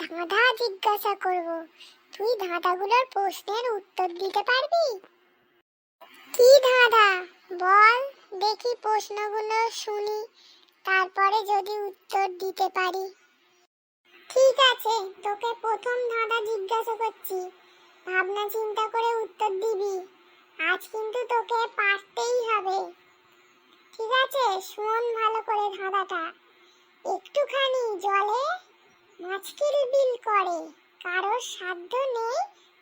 ধাঁধা জিজ্ঞাসা করব। তুই ধাঁধাগুলোর প্রশ্নের উত্তর দিতে পারবি? কি ধাঁধা বল দেখি, প্রশ্নগুলো শুনি, তারপরে যদি উত্তর দিতে পারি। ঠিক আছে, তোকে প্রথম ধাঁধা জিজ্ঞাসা করছি, ভাবনা চিন্তা করে উত্তর দিবি। আজ কিন্তু তোকে পারতেই হবে। ঠিক আছে, শোন ভালো করে ধাঁধাটা। একটুখানি জলে মাছ কিলবিল করে, কারোর সাধ্য নেই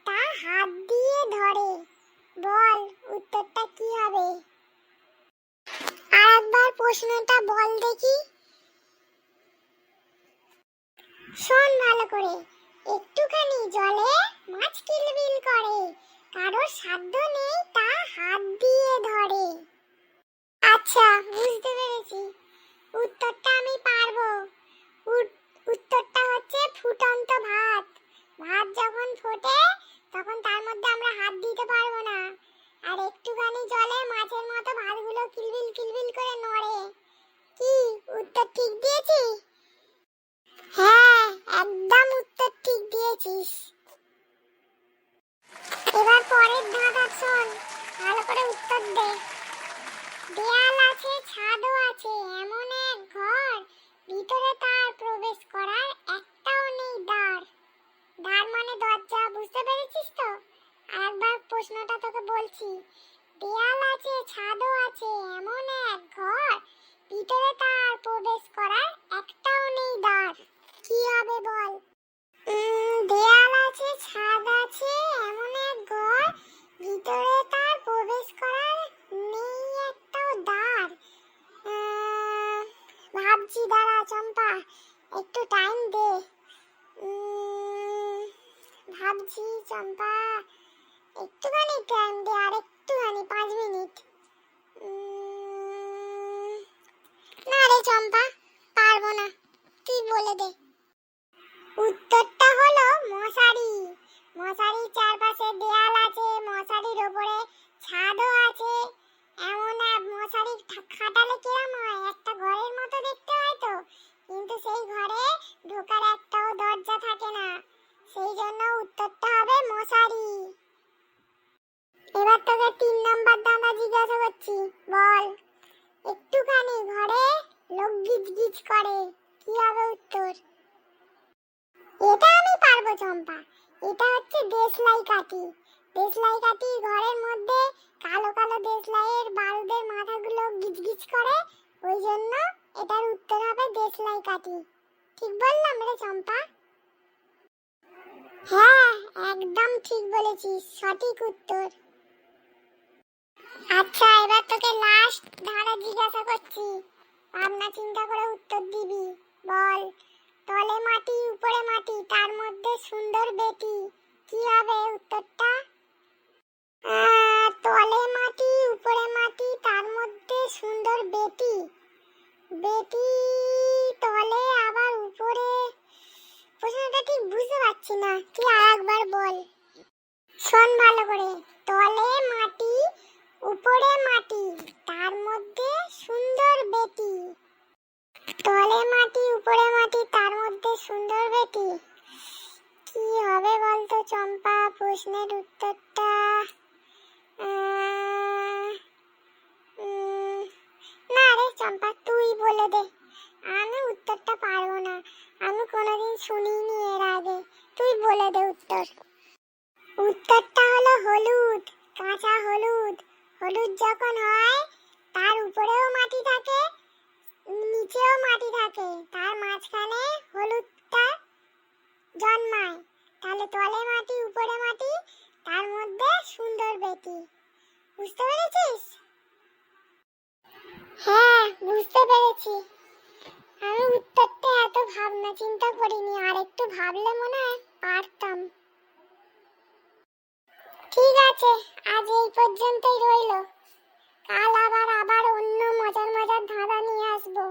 তা হাত দিয়ে ধরে। বল উত্তরটা কি হবে? আরেকবার প্রশ্নটা বল দেখি। শোন ভালো করে। একটুখানি জলে মাছ কিলবিল করে, কারোর সাধ্য নেই তা হাত দিয়ে ধরে। আচ্ছা, বুঝতে পেরেছি। উত্তরটা আমি পারবো। উত্তরটা হচ্ছে ফুটন্ত ভাত। ভাত যখন ফোটে তখন তার মধ্যে আমরা হাত দিতে পারবো না, আর একটুখানি জলে মাছের মতো ভাতগুলো কিলবিল কিলবিল করে নড়ে। কি উত্তর ঠিক দিয়েছি? হ্যাঁ, একদম উত্তর ঠিক দিয়েছিস। এবার পরের ধাঁধা শোন, ভালো করে উত্তর দে। দেয়াল আছে, ছাদও আছে, এমন এক ঘর, ভিতরে তার প্রবেশ করার একটাও নেই দ্বার। দ্বার মানে দরজা, বুঝতে পেরেছিস তো? আরেকবার প্রশ্নটা তোকে বলছি। দেয়াল আছে, ছাদও আছে, এমন এক ঘর, ভিতরে তার প্রবেশ করার একটাও নেই দ্বার। কি হবে বল? দেয়াল আছে, ছাদ আছে, এমন এক ঘর, ভিতরে তার প্রবেশ করার নেই একটাও দ্বার। ভাবছি, দাঁড়া চম্পা, একটু টাইম দে। ভাবছি চম্পা, একটুখানি টাইম দে, আর একটুখানি 5 মিনিট। না রে চম্পা, পারবো না, তুই বলে দে। উত্তরটা হলো মশারি। মশারির চারপাশে দেয়াল আছে, মশারির উপরে ছাদও আছে। এমন এক মশারি খাটালে কিরম হয়, একটা ঘরের মতো দেখতে হয় তো, কিন্তু সেই ঘরে ঢোকার একটাও দরজা থাকে না, সেই জন্য উত্তরটা হবে মশারি। এবার তোকে 3 নম্বর ধাঁধা জিজ্ঞাসা করছি, বল একটুখানি ঘরে লোক গিজ গিজ করে, কি হবে উত্তর? এটা আমি পারবো চম্পা, এটা হচ্ছে দেশলাই কাঠি। দেশলাই কাঠি ঘরের মধ্যে কালো কালো দেশলাইয়ের বারুদের মাথাগুলো গিজগিজ করে, ওই জন্য এটার উত্তর হবে দেশলাই কাঠি। ঠিক বললাম রে চম্পা? হ্যাঁ, একদম ঠিক বলেছিস, সঠিক উত্তর। আচ্ছা, এবার তোকে লাস্ট ধাঁধা জিজ্ঞাসা করছি, ভাবনা চিন্তা করে উত্তর দিবি। বল তলে মাটি উপরে মাটি, তার মধ্যে সুন্দর বেটি, কি হবে উত্তরটা? তলে মাটি উপরে মাটি, তার মধ্যে সুন্দর বেটি। বেটি তলে আবার উপরে, প্রশ্নটা ঠিক বুঝতে পারছি না, তুই আরেকবার বল। শোন ভালো করে। তলে মাটি উপরে মাটি, তার মধ্যে সুন্দর বেটি। তলে মাটি উপরে মাটি, তার মধ্যে সুন্দর বেটি, কি হবে বলতো চম্পা? প্রশ্নের উত্তরটা না রে চম্পা, তুই বলে দে, আমি উত্তরটা পারবো না, আমি কোনোদিন শুনিনি এর আগে, তুই বলে দে উত্তর। উত্তরটা হলো হলুদ, কাঁচা হলুদ। হলুদ যখন হয় তার উপরেও মাটি থাকে, নিচেও মাটি থাকে, তার মাঝখানে হলুদটা জন্মায়। তাহলে তলে মাটি উপরে মাটি, তার মধ্যে সুন্দর বেটি। বুঝতে পেরেছিস? হ্যাঁ, বুঝতে পেরেছি। আমি উত্তরটা এত ভাবনা চিন্তা করিনি, আর একটু ভাবলে মনে হয় পারতাম। ঠিক আছে, আজ এই পর্যন্তই রইল। কাল আবার অন্য মজার মজার ধাঁধা নিয়ে আসবো।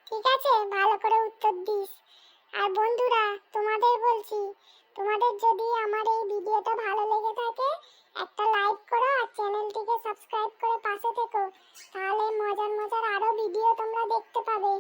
ঠিক আছে, ভালো করে উত্তর দিস। আর বন্ধুরা, তোমাদের বলছি, তোমাদের যদি আমার এই ভিডিওটা ভালো লেগে থাকে, একটা লাইক করো আর চ্যানেলটিকে সাবস্ক্রাইব করে পাশে থেকো, তাহলে মজার মজার আরো ভিডিও তোমরা দেখতে পাবে।